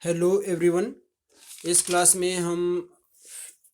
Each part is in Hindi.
Hello everyone. इस क्लास में हम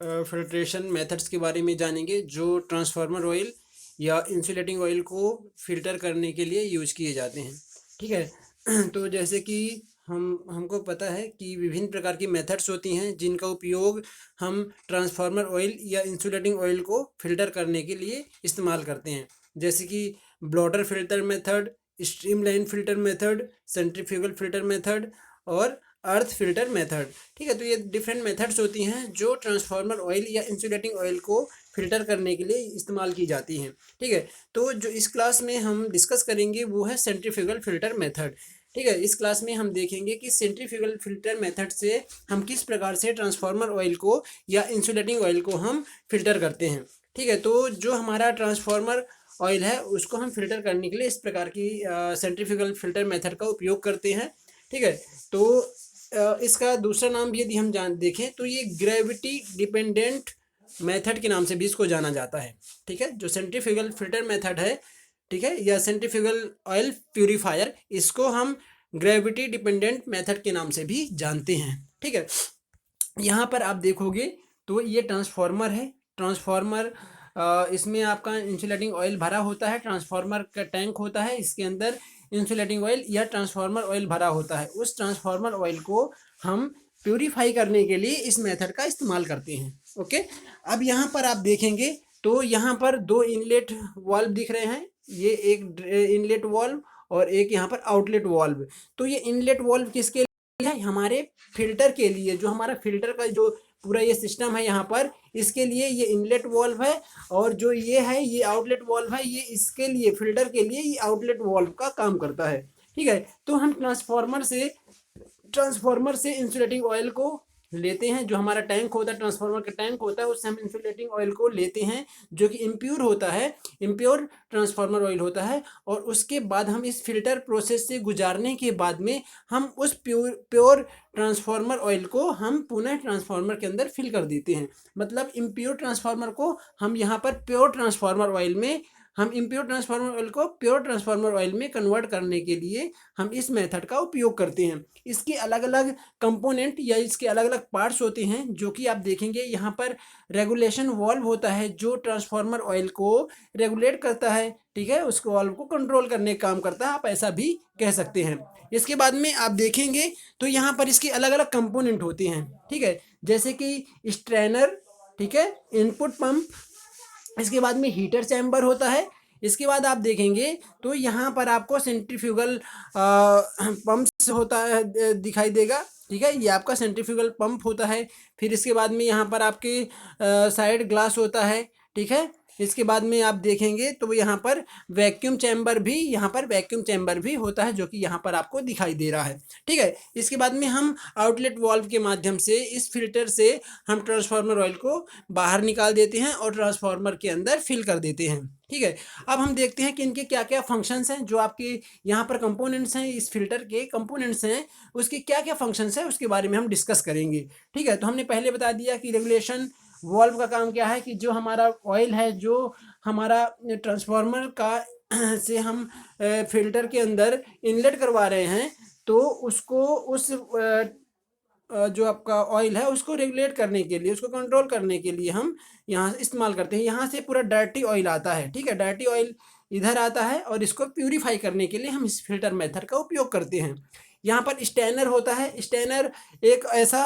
फिल्ट्रेशन मेथड्स के बारे में जानेंगे जो ट्रांसफार्मर ऑयल या इंसुलेटिंग ऑयल को फ़िल्टर करने के लिए यूज किए जाते हैं। ठीक है। तो जैसे कि हमको पता है कि विभिन्न प्रकार की मेथड्स होती हैं जिनका उपयोग हम ट्रांसफार्मर ऑयल या इंसुलेटिंग ऑयल को फ़िल्टर करने के लिए इस्तेमाल करते हैं। जैसे कि blotter filter method, streamline filter method, centrifugal filter method और अर्थ फिल्टर मेथड। ठीक है, तो ये डिफरेंट मेथड्स होती हैं जो ट्रांसफार्मर ऑयल या इंसुलेटिंग ऑयल को फिल्टर करने के लिए इस्तेमाल की जाती हैं। ठीक है, तो जो इस क्लास में हम डिस्कस करेंगे वो है सेंट्रीफ्यूगल फिल्टर मेथड। ठीक है, इस क्लास में हम देखेंगे कि सेंट्रीफ्यूगल फिल्टर मेथड से हम किस प्रकार से ट्रांसफार्मर ऑयल को या इंसुलेटिंग ऑयल को हम फिल्टर करते हैं। ठीक है, तो जो हमारा ट्रांसफार्मर ऑयल है उसको हम फिल्टर करने के लिए इस प्रकार की सेंट्रीफ्यूगल फिल्टर मेथड का उपयोग करते हैं। ठीक है, तो इसका दूसरा नाम भी यदि हम जान देखें तो ये ग्रेविटी डिपेंडेंट मेथड के नाम से भी इसको जाना जाता है। ठीक है, जो सेंट्रीफ्यूगल फिल्टर मेथड है, ठीक है, या सेंट्रीफ्यूगल ऑयल प्यूरिफायर, इसको हम ग्रेविटी डिपेंडेंट मेथड के नाम से भी जानते हैं। ठीक है, यहाँ पर आप देखोगे तो ये ट्रांसफार्मर है। ट्रांसफार्मर इसमें आपका इंसुलेटिंग ऑयल भरा होता है। ट्रांसफार्मर का टैंक होता है, इसके अंदर इंसुलेटिंग ऑयल या ट्रांसफार्मर ऑयल भरा होता है। उस ट्रांसफार्मर ऑयल को हम प्यूरिफाई करने के लिए इस मेथड का इस्तेमाल करते हैं। ओके, अब यहाँ पर आप देखेंगे तो यहाँ पर दो इनलेट वाल्व दिख रहे हैं। ये एक इनलेट वाल्व और एक यहाँ पर आउटलेट वाल्व। तो ये इनलेट वाल्व किसके लिए है? हमारे फिल्टर के लिए। जो हमारा फिल्टर का जो पूरा ये सिस्टम है यहाँ पर, इसके लिए ये इनलेट वाल्व है। और जो ये है ये आउटलेट वाल्व है, ये इसके लिए फिल्टर के लिए ये आउटलेट वाल्व का काम करता है। ठीक है, तो हम ट्रांसफार्मर से इंसुलेटिंग ऑयल को लेते हैं। जो हमारा टैंक होता है, ट्रांसफार्मर का टैंक होता है, उससे हम इंसुलेटिंग ऑयल को लेते हैं जो कि इम्प्योर होता है, इम्प्योर ट्रांसफार्मर ऑयल होता है। और उसके बाद हम इस फिल्टर प्रोसेस से गुजारने के बाद में हम उस प्योर ट्रांसफार्मर ऑयल को हम पुनः ट्रांसफार्मर के अंदर फिल कर देते हैं। मतलब इम्प्योर ट्रांसफार्मर को हम यहाँ पर प्योर ट्रांसफार्मर ऑयल में, हम इम्प्योर ट्रांसफार्मर ऑयल को प्योर ट्रांसफार्मर ऑयल में कन्वर्ट करने के लिए हम इस मेथड का उपयोग करते हैं। इसके अलग अलग कंपोनेंट या इसके अलग अलग पार्ट्स होते हैं जो कि आप देखेंगे। यहाँ पर रेगुलेशन वाल्व होता है जो ट्रांसफार्मर ऑयल को रेगुलेट करता है। ठीक है, उस वाल्व को कंट्रोल करने का काम करता है, आप ऐसा भी कह सकते हैं। इसके बाद में आप देखेंगे तो यहाँ पर इसके अलग अलग कंपोनेंट होते हैं। ठीक है, जैसे कि स्ट्रेनर, ठीक है, इनपुट पंप, इसके बाद में हीटर चैम्बर होता है। इसके बाद आप देखेंगे तो यहाँ पर आपको सेंट्रीफ्यूगल पंप्स होता है, दिखाई देगा। ठीक है, ये आपका सेंट्रीफ्यूगल पंप होता है। फिर इसके बाद में यहाँ पर आपके साइड ग्लास होता है। ठीक है, इसके बाद में आप देखेंगे तो यहाँ पर वैक्यूम चैम्बर भी, यहाँ पर वैक्यूम चैम्बर भी होता है जो कि यहाँ पर आपको दिखाई दे रहा है। ठीक है, इसके बाद में हम आउटलेट वाल्व के माध्यम से इस फिल्टर से हम ट्रांसफार्मर ऑयल को बाहर निकाल देते हैं और ट्रांसफार्मर के अंदर फिल कर देते हैं। ठीक है, अब हम देखते हैं कि इनके क्या क्या फंक्शंस हैं। जो आपके यहाँ पर कंपोनेंट्स हैं, इस फिल्टर के कंपोनेंट्स हैं, उसके क्या क्या फंक्शंस हैं उसके बारे में हम डिस्कस करेंगे। ठीक है, तो हमने पहले बता दिया कि रेगुलेशन वाल्व का काम क्या है कि जो हमारा ऑयल है, जो हमारा ट्रांसफार्मर का से हम फिल्टर के अंदर इनलेट करवा रहे हैं, तो उसको उस जो आपका ऑयल है उसको रेगुलेट करने के लिए, उसको कंट्रोल करने के लिए हम यहाँ इस्तेमाल करते हैं। यहाँ से पूरा डर्टी ऑयल आता है। ठीक है, डर्टी ऑयल इधर आता है और इसको प्यूरिफाई करने के लिए हम इस फिल्टर मेथड का उपयोग करते हैं। यहाँ पर स्टैनर होता है। स्टैनर एक ऐसा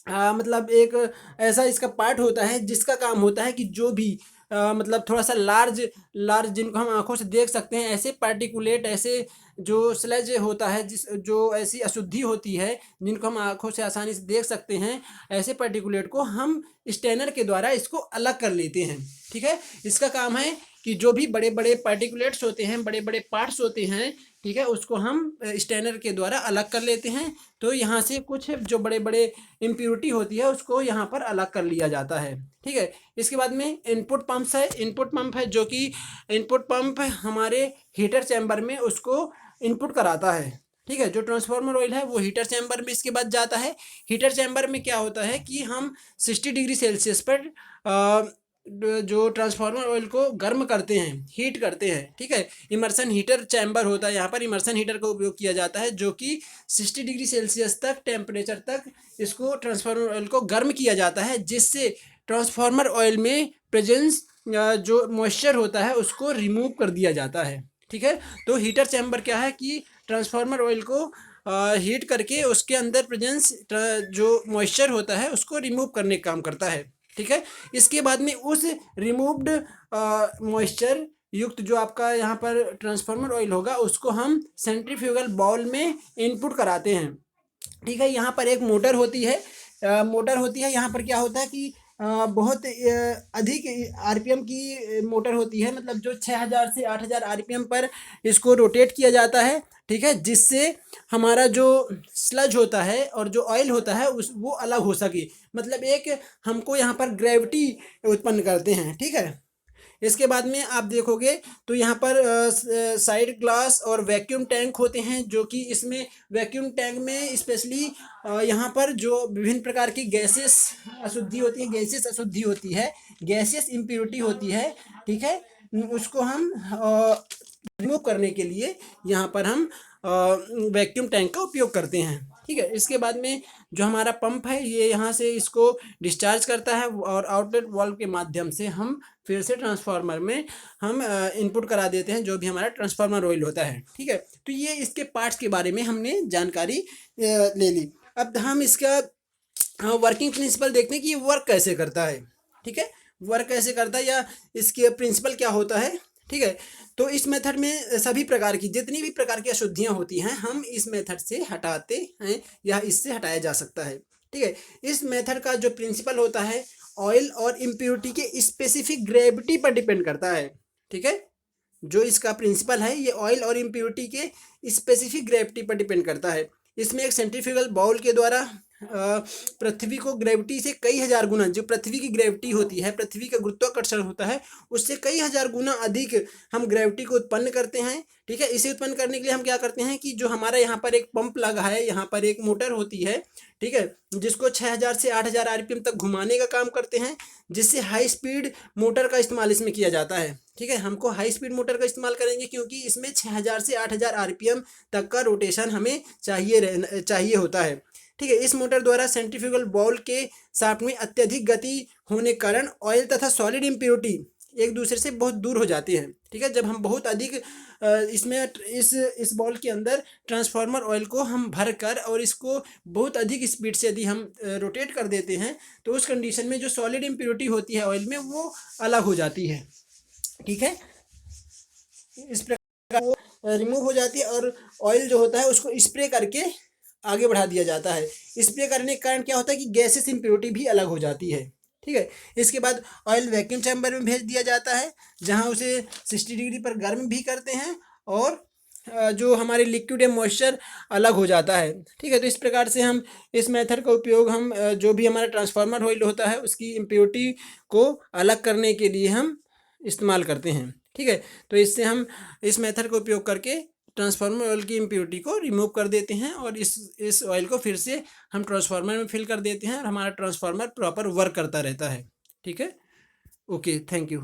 मतलब एक ऐसा इसका पार्ट होता है जिसका काम होता है कि जो भी मतलब थोड़ा सा लार्ज लार्ज जिनको हम आंखों से देख सकते हैं, ऐसे पार्टिकुलेट, ऐसे जो स्लज होता है, जिस जो ऐसी अशुद्धि होती है जिनको हम आंखों से आसानी से देख सकते हैं, ऐसे पार्टिकुलेट को हम स्टैनर के द्वारा इसको अलग कर लेते हैं। ठीक है, इसका काम है कि जो भी बड़े बड़े पार्टिकुलेट्स होते हैं, बड़े बड़े पार्ट्स होते हैं, ठीक है, उसको हम स्टैनर के द्वारा अलग कर लेते हैं। तो यहाँ से कुछ जो बड़े बड़े इम्प्योरिटी होती है उसको यहाँ पर अलग कर लिया जाता है। ठीक है, इसके बाद में इनपुट पंप्स है। इनपुट पंप है जो कि इनपुट पंप हमारे हीटर चैम्बर में उसको इनपुट कराता है। ठीक है, जो ट्रांसफार्मर ऑयल है वो हीटर चैम्बर में इसके बाद जाता है। हीटर चैम्बर में क्या होता है कि हम 60 डिग्री सेल्सियस पर जो ट्रांसफार्मर ऑयल को गर्म करते हैं, हीट करते हैं, ठीक है। इमर्सन हीटर चैम्बर होता है, यहाँ पर इमर्सन हीटर का उपयोग किया जाता है, जो कि 60 डिग्री सेल्सियस तक टेम्परेचर तक इसको ट्रांसफार्मर ऑयल को गर्म किया जाता है, जिससे ट्रांसफार्मर ऑयल में प्रेजेंस जो मॉइस्चर होता है उसको रिमूव कर दिया जाता है, ठीक है। तो हीटर चैम्बर क्या है कि ट्रांसफार्मर ऑयल को हीट करके उसके अंदर प्रेजेंस जो मॉइस्चर होता है उसको रिमूव करने का काम करता है, ठीक है। इसके बाद में उस रिमूव्ड मॉइस्चर युक्त जो आपका यहाँ पर ट्रांसफार्मर ऑयल होगा उसको हम सेंट्रीफ्यूगल बाउल में इनपुट कराते हैं, ठीक है। यहाँ पर एक मोटर होती है, यहाँ पर क्या होता है कि बहुत अधिक आरपीएम की मोटर होती है, मतलब जो 6000 से 8000 आरपीएम पर इसको रोटेट किया जाता है, ठीक है, जिससे हमारा जो स्लज होता है और जो ऑयल होता है उस वो अलग हो सके, मतलब एक हमको यहाँ पर ग्रेविटी उत्पन्न करते हैं, ठीक है। इसके बाद में आप देखोगे तो यहाँ पर साइड ग्लास और वैक्यूम टैंक होते हैं, जो कि इसमें वैक्यूम टैंक में स्पेशली यहाँ पर जो विभिन्न प्रकार की गैसेस अशुद्धि होती है, गैसेस इम्प्योरिटी होती है, ठीक है, उसको हम रिमूव करने के लिए यहाँ पर हम वैक्यूम टैंक का उपयोग करते हैं, ठीक है। इसके बाद में जो हमारा पंप है ये यहाँ से इसको डिस्चार्ज करता है और आउटलेट वाल्व के माध्यम से हम फिर से ट्रांसफार्मर में हम इनपुट करा देते हैं जो भी हमारा ट्रांसफार्मर ऑयल होता है, ठीक है। तो ये इसके पार्ट्स के बारे में हमने जानकारी ले ली। अब हम इसका वर्किंग प्रिंसिपल देखते हैं कि ये वर्क कैसे करता है, ठीक है, वर्क कैसे करता है या इसके प्रिंसिपल क्या होता है, ठीक है। तो इस मेथड में सभी प्रकार की जितनी भी प्रकार की अशुद्धियाँ होती हैं हम इस मेथड से हटाते हैं या इससे हटाया जा सकता है, ठीक है। इस मेथड का जो प्रिंसिपल होता है ऑयल और इम्प्योरिटी के स्पेसिफिक ग्रेविटी पर डिपेंड करता है, ठीक है। जो इसका प्रिंसिपल है ये ऑयल और इम्प्योरिटी के स्पेसिफिक ग्रेविटी पर डिपेंड करता है। इसमें एक सेंट्रीफ्यूगल बाउल के द्वारा पृथ्वी को ग्रेविटी से कई हजार गुना, जो पृथ्वी की ग्रेविटी होती है, पृथ्वी का गुरुत्वाकर्षण होता है, उससे कई हजार गुना अधिक हम ग्रेविटी को उत्पन्न करते हैं, ठीक है। इसे उत्पन्न करने के लिए हम क्या करते हैं कि जो हमारा यहाँ पर एक पंप लगा है, यहाँ पर एक मोटर होती है, ठीक है, जिसको 6000 से 8000 आरपीएम तक घुमाने का काम करते हैं, जिससे हाई स्पीड मोटर का इस्तेमाल इसमें किया जाता है, ठीक है। हमको हाई स्पीड मोटर का इस्तेमाल करेंगे क्योंकि इसमें 6000 से 8000 आरपीएम तक का रोटेशन हमें चाहिए होता है, ठीक है। इस मोटर द्वारा सेंट्रीफ्यूगल बाउल के शाफ्ट में अत्यधिक गति होने के कारण ऑयल तथा सॉलिड इम्प्योरिटी एक दूसरे से बहुत दूर हो जाती हैं, ठीक है। जब हम बहुत अधिक इसमें इस बाउल के अंदर ट्रांसफार्मर ऑयल को हम भर कर और इसको बहुत अधिक स्पीड से यदि हम रोटेट कर देते हैं तो उस कंडीशन में जो सॉलिड इम्प्योरिटी होती है ऑयल में वो अलग हो जाती है, ठीक है। इस प्रकार वो रिमूव हो जाती है और ऑयल जो होता है उसको स्प्रे करके आगे बढ़ा दिया जाता है। स्प्रे करने के कारण क्या होता है कि गैसेस इम्प्योरिटी भी अलग हो जाती है, ठीक है। इसके बाद ऑयल वैक्यूम चैम्बर में भेज दिया जाता है जहां उसे 60 डिग्री पर गर्म भी करते हैं और जो हमारे लिक्विड या मॉइस्चर अलग हो जाता है, ठीक है। तो इस प्रकार से हम इस मेथड का उपयोग हम जो भी हमारा ट्रांसफार्मर ऑयल होता है उसकी इम्प्योरिटी को अलग करने के लिए हम इस्तेमाल करते हैं, ठीक है। तो इससे हम इस मेथड का उपयोग करके ट्रांसफार्मर ऑयल की इम्प्योरिटी को रिमूव कर देते हैं और इस ऑयल को फिर से हम ट्रांसफार्मर में फिल कर देते हैं और हमारा ट्रांसफार्मर प्रॉपर वर्क करता रहता है, ठीक है। Okay, thank you.